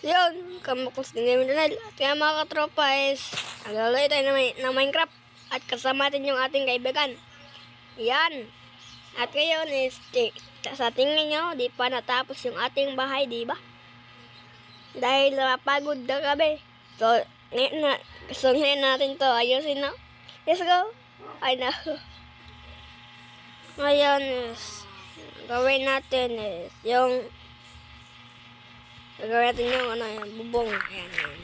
Yun, kamukus din namin Donald. At kaya mga katropa is, naglalay tayo ng Minecraft. At kasama natin yung ating kaibigan. Yan. At ngayon is, sa tingin nyo, di pa natapos yung ating bahay, di ba? Dahil napagod na kami. So, ngayon natin to ayusin na. Let's go. Ay na. Ngayon is, gawin natin is, yung gagawin natin yung yung bubong. Ayan, ayan.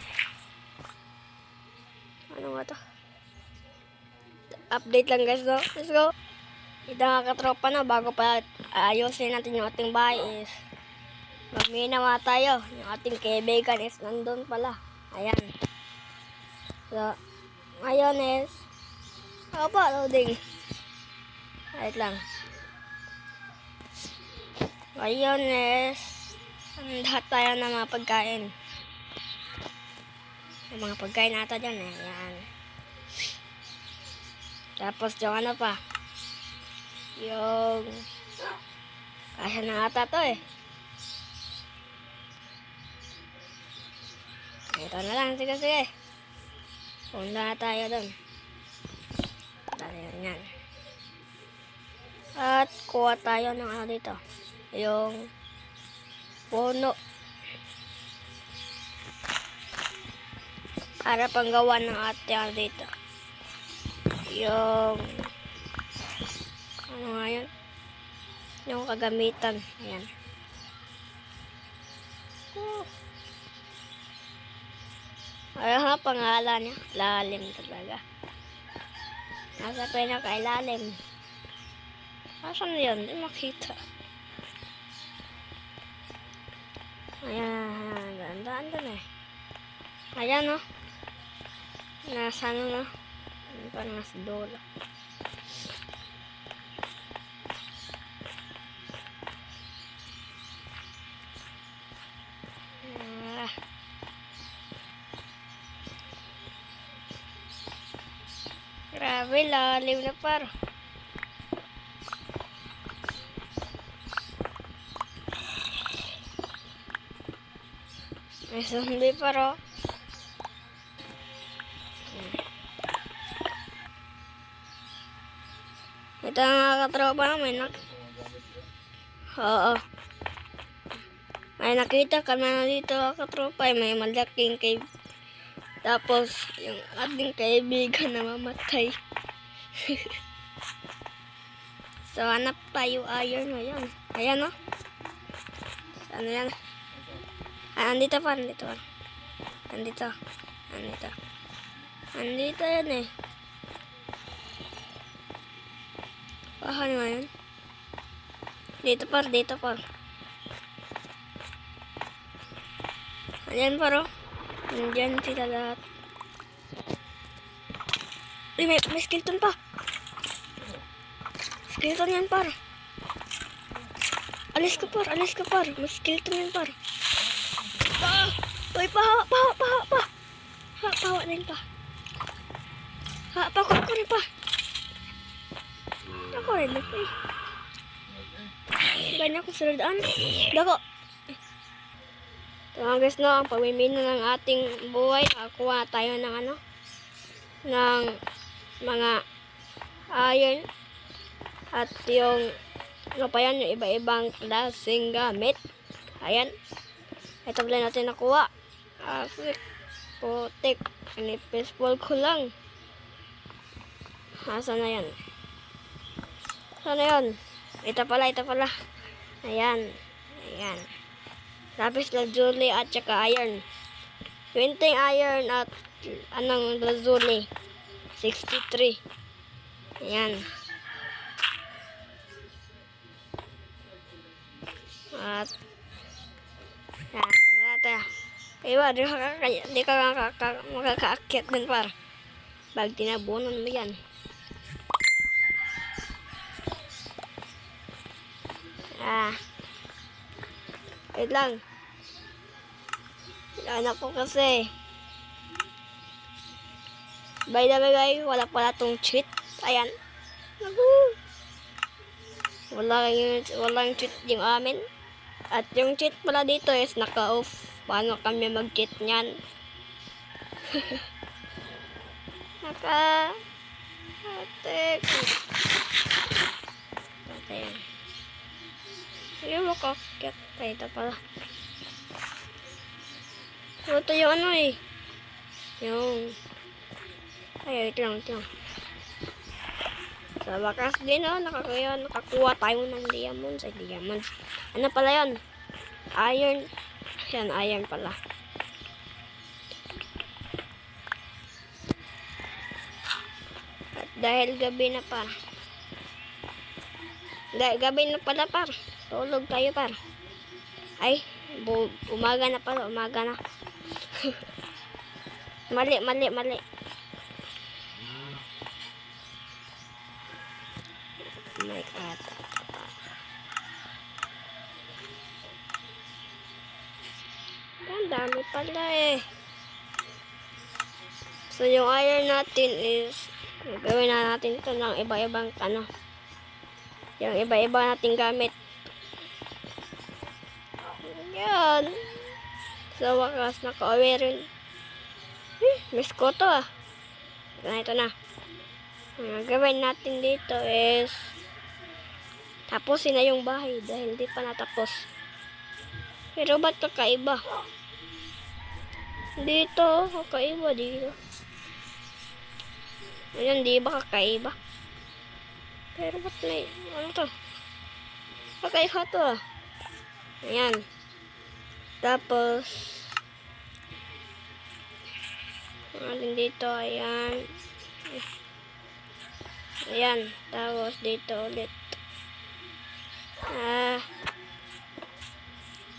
Ano nga to? Update lang guys, no? Let's go. Ito nga katropa na, bago pa ayusin natin yung ating bahay is magminawa tayo. Yung ating kaibigan is nandun pala. Ayan. So, ngayon is loading. Wait lang. Ngayon is handa tayo ng mga pagkain. Yung mga pagkain nata dyan eh. Ayan. Tapos yung ano pa. Yung kasya na ata to eh. Ito na lang. Sige. Punta na tayo dun. Dali yan. At kuha tayo ng ano dito. Yung puno. Para panggawa ng ating ano dito. Yung ano nga yun? Yung kagamitan. Ayan. Ayan nga pangalan niya. Lalim talaga. Nasa pinakailalim. Asan yun? Hindi makita. Ayan. Daan doon eh. Ayan o. Nasa ano na. Parang nasa dulo. Grabe, lalim na par. May zombie paro. Ito nga katropa, Oo. May nakita ka na dito katropa, may malaking cave. Tapos, yung ating kaibigan na mamatay. So, hanap tayo iron ngayon. Ayan o. Ano yan? Andito pa. Andito yan eh. Paano nga yun? Dito par. Ayan paro. Nandiyan sila lahat. May skeleton pa. Skeleton yan par. Alis ka par. May skeleton yan par. Uy, pahawa. Pahawa na yun pa. Ako rin pa. Ako rin pa eh. Ganyan ko sa daan. Dako. So guys, no, ang pamimino ng ating buhay, kuha tayo ng ng mga iron at yung pa yan, yung iba-ibang klaseng gamit. Ayan. Ito pala natin nakuha. Putik. Inipis-ball ko lang. Saan na yan? Ito pala. Ayan. Lapis lazuli at saka iron. 20 iron at lazuli. 63. Ayan. At tayo. Kaya di ka makakaakyat din par. Pag tinabunan mo yan. Wait lang. Anak ko kasi. By the way guys, wala pala tong cheat. Ayan. Walang cheat yung amin. At yung cheat pala dito is naka-off. paano kami mag-cheat niyan. Naka... Ate... Ate yan. Hindi mo kakit. Ay, ito pala. Ito yung ano eh. Yung... Ay, ito lang. Sa wakas din nakakuha tayo ng diamonds. Ay, diamonds. Ano pala yun? Iron. Yan, iron pala. At dahil gabi na pa. Gabi na pala par. Tulog tayo par. Ay, umaga na pala. Umaga na. Mali. My God. Ang dami pala eh. So, yung iron natin is gawin na natin ito ng iba-ibang yung iba-iba nating gamit. Yan. So, wakas naka-uwi rin. Miss ko to ah. Ito na. Ang gawin natin dito is tapusin na yung bahay dahil hindi pa natapos. Pero ba't kakaiba? Dito, kakaiba dito. Ayan, di ba kakaiba? Pero ba't may, ano to? Kakaiba to ah. Ayan. Tapos, ating dito, ayan. Ayan, tapos dito ulit.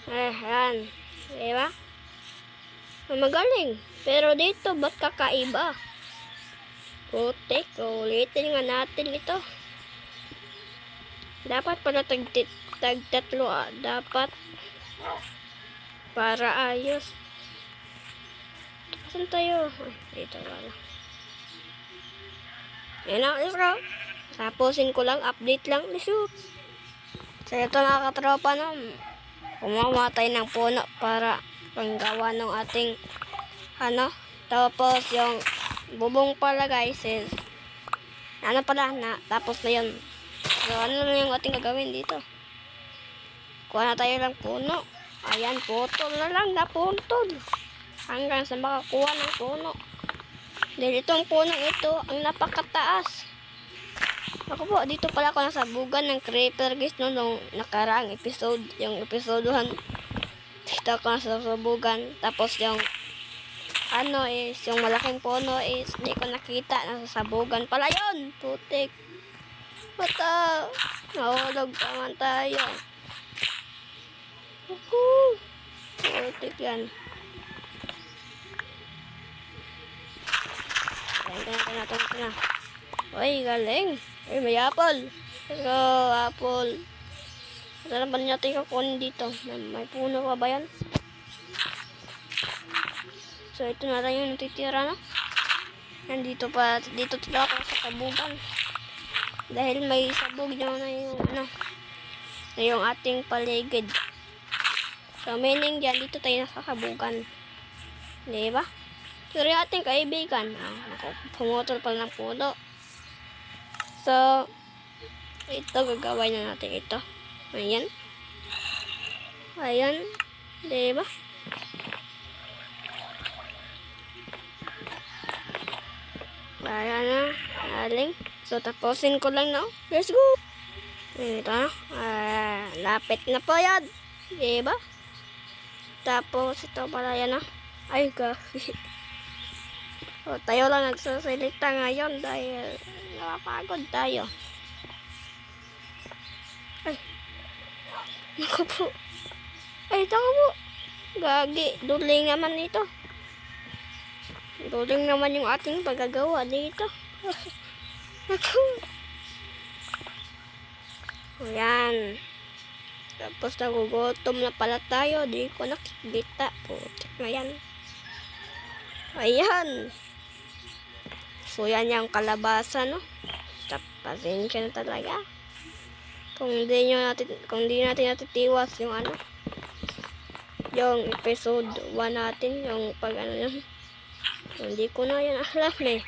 Ayan. Diba? Magaling. Pero dito, ba't kakaiba? Putik, ulitin nga natin ito. Dapat pala tag-tatlo dapat. Para ayos. Saan tayo? Ay, dito wala. Yan ang isra. Tapusin ko lang, update lang. Lisut. So, ito nakakatropa na. Kumamatay ng puno para panggawa ng ating tapos yung bubong pala guys is tapos na yun. So, ano na yung ating gagawin dito? Kuha na tayo lang puno. Ayan, putol na lang, napuntol. Hanggang sa makakuha ng puno. Dahil itong punong ito, ang napakataas. Ako po, dito pala ako nasabugan ng creeper guys nung nakaraang episode. Yung episodehan. Dito ako nasabugan. Tapos yung yung malaking puno is hindi ko nakita. Nasasabugan pala yun. Putik. Bata. Nahulog naman tayo. Putik yan. Ito na. Uy, galing. Uy, may apple. Let's go, apple. Ito naman natin kakunin dito. May puno pa ba yan? So, ito na lang yung natitira na. Dito tila ako sa sabugan. Dahil may sabog na yung ating paligid. So, meaning dyan, dito tayo nakasabugan. Diba? Pero yung ating kaibigan, pumutol pala ng puno. So, ito, gagawin na natin ito. Ayan. Ayan. Diba? Ayan na. Aling. So, tapusin ko lang na. Let's go. Ito na. Lapit na po yan. Diba? Tapos, ito pala yan na. Ay, gabi. So, tayo lang nagsasalita ngayon dahil napapagod tayo. Ay. Naku po. Ay, naku po. Gagi. Duling naman ito. Duling naman yung ating paggagawa dito. Naku. Ayan. Tapos nagugutom na pala tayo. Di ko nakikita. Putik na yan. Ayan. So, yan yung kalabasa, no? Pasensya na talaga. Kung di natin natitiwas yung yung episode 1 natin, yung pag ano yun. Hindi ko na yan alam eh.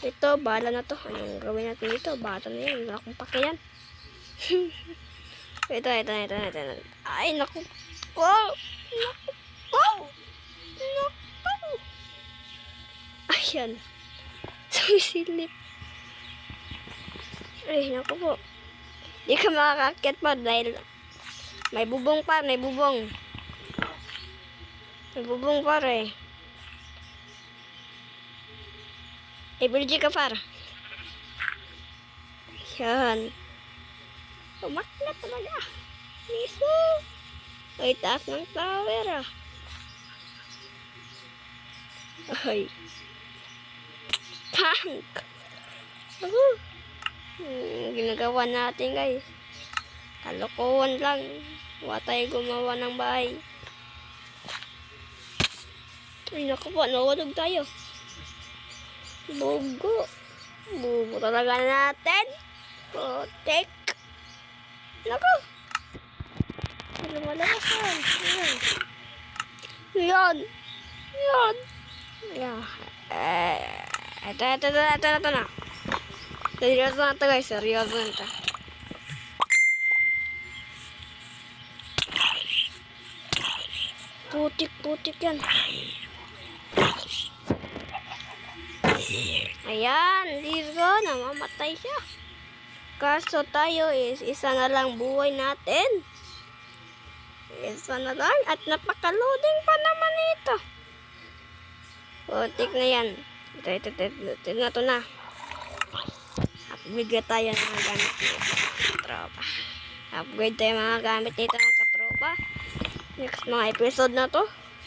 Ito, bahala na to. Anong gawin natin dito? Bata na yan. Wala akong pakiyan. ito. Ay, naku. Wow! Naku. Wow! Naku. Ayan. Sumisilip. Ay, naku po. Di ka makakakyat pa dahil may bubong pa, may bubong. May bubong pa rin. Ibulji ka par. Yan. Umaklat talaga. Miso. Ay, taas ng tower ah. Ay. Tank. Ginagawa natin guys. Kalokohan lang. Huwag tayo gumawa ng bahay. Ay, naku po. Nawadog tayo. Bugo. Bugo talaga natin. Putik. Naku. Lumalabas yan. Yan. Yan. Yan. Ito na. Seryoso na ito guys. Seryoso na ito. Putik yan. Ayan, ligo, namamatay siya. Kaso tayo is isa na lang buhay natin. Isa na lang at napaka-loading pa naman ito. Putik na yan. Ito na. Upgrade tayo ng mga gamit nito, katropa. Upgrade tayo mga gamit nito mga katropa. Next mga episode na to.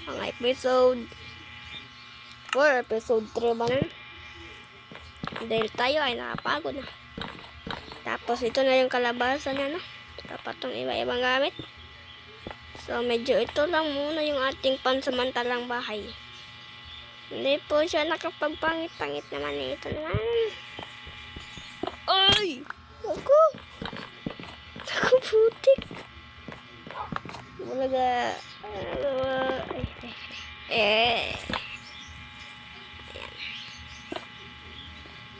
Mga episode 4, episode 3 ba na? Dahil tayo ay nakapagod na. Tapos ito na yung kalabasan niya, no? Dapat itong iba-ibang gamit. So medyo ito lang muna yung ating pansamantalang bahay. Hindi po siya nakapagpangit-pangit naman ito naman. Ay! Ako! Ako putik! Bulaga.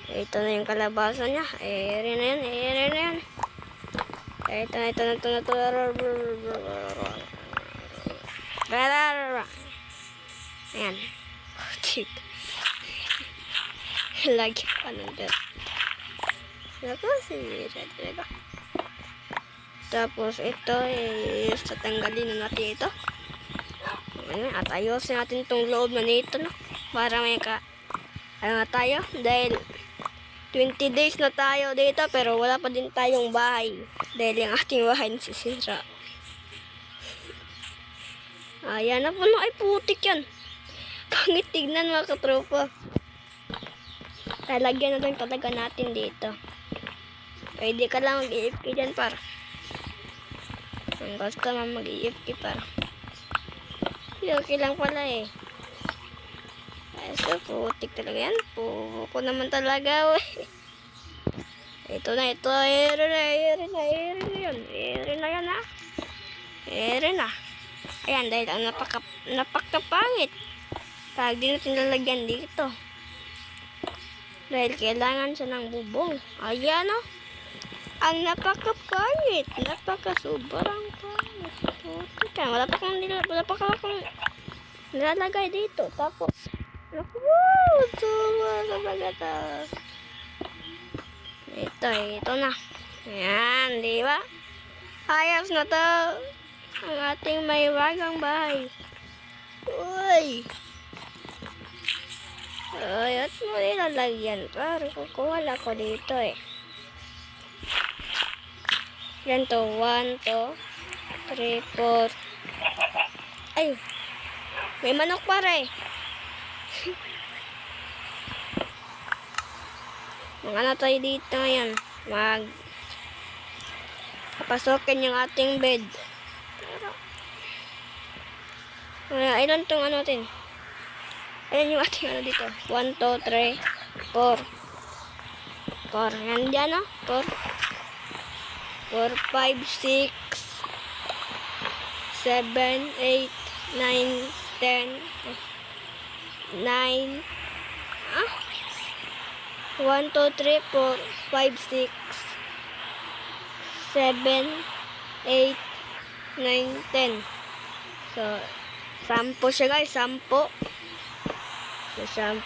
Ito na yung kalabasan niya. Ere na yan. Ito na. Ayan. Putik. Lagi pa ng dito. Naku, sinira talaga. Tapos ito is tatanggalin na natin ito. At ayusin natin itong loob na nito, no? Para may tayo. Dahil 20 days na tayo dito pero wala pa din tayong bahay. Dahil yung ating bahay nasisira. Ayan na po, no? Ay putik yan. Pangit tignan mga katropa. Lalagyan na lang talaga natin dito. Pwede ka lang mag-iifk dyan para. Ang gusto man mag-iifk para. Okay lang pala eh. Ay, so putik talaga yan. Puko naman talaga eh. Ito na. Ere na yan ha. Ere na. Ayan, dahil ang napakapangit. Pag di natin lalagyan dito. Dahil kailangan siya ng bubong. Ayan o. Ang napakapangit. Napakasobrang pangit. Putika. Wala pa akong nilalagay dito. Tapos, wow! Ito na. Ayan, di ba? Ayos na to. Ang ating may wagang bahay. Uy! Ay, at mo nilalagyan. Pero kukuha lang ko dito eh. Yan to. 1, 2, 3, 4. Ay! May manok pa rin. Ano tayo dito ngayon? Papasokin yung ating bed. Ilan tong ano natin? Ayan yung ating ano dito. 1, 2, 3, 4. 4. Yan dyan no? 4. 4, 5, 6, 7, 8, 9, 10, 9, 1, 2, 3, 4, 5, 6, 7, 8, 9, 10. So, 10 siya guys, 10. So, 10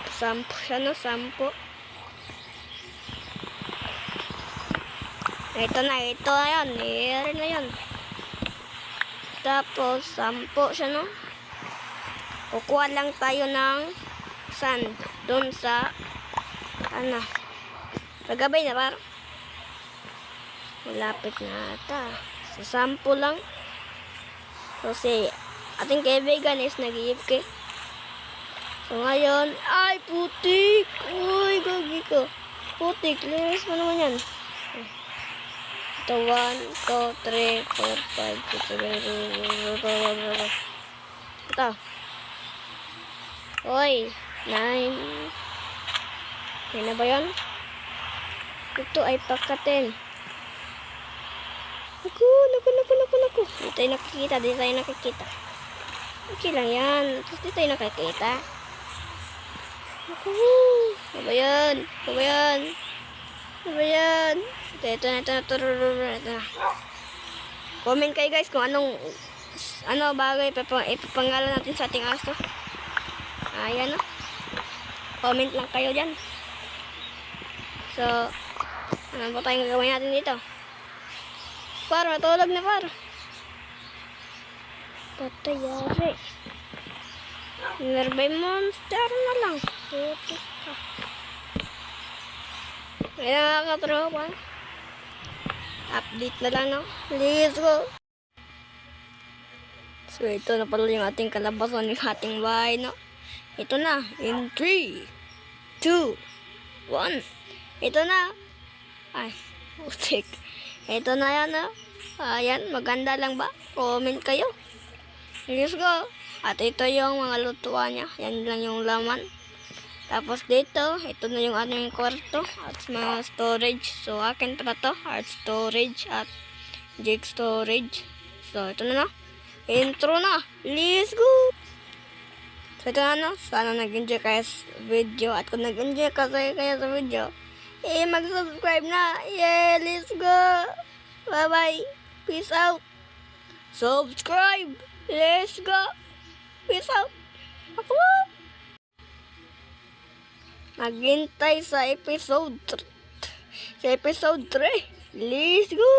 siya, no? 10. Ito na yan. Meron na yan. Tapos, 10 siya, no? Kukuha lang tayo ng sand doon sa, pagabay na parang. Malapit na ata. So, 10 lang. So, si ating kaibigan is nag-iipke. So, ngayon, ay, putik! Uy, gagi ko. Putik, linis mo naman yan. Ito, 1, 2, 3, 4, 5, 6, 7, ito. Uy, 9. Yan na ba yun? Ito ay pagkatin. Naku. Di tayo nakikita. Okay lang yan. Tapos di tayo nakikita. Naku. Ano ba yan? Ito na. Comment kayo guys kung ano bagay ipapangalan natin sa ating aso. Ayan, no? Comment lang kayo dyan. So, ano ba tayong gagawin natin dito? Matulog na Patay yari. Nearby monster na lang. Putik ka. Ayan mga katropa. Update na lang, no? Let's go. So, ito na pala yung ating kalabasan ng ating bahay, no? Ito na. In 3, 2, 1. Ito na. Ay, putik. Ito na yan, no? Ayan, maganda lang ba? Comment kayo. Let's go. At ito yung mga lutuan niya. Yan lang yung laman. Tapos dito, ito na yung ating kwarto at mga storage. So, akin pala to. Art storage at Jake storage. So, ito na. Intro na. Let's go. So, ito na, no? Sana nag-enjoy kayo sa video. At kung nag-enjoy kayo sa video, mag-subscribe na. Yeah, let's go. Bye-bye. Peace out. Subscribe. Let's go. Peace out. Ako. Maghintay sa episode 3. Let's go.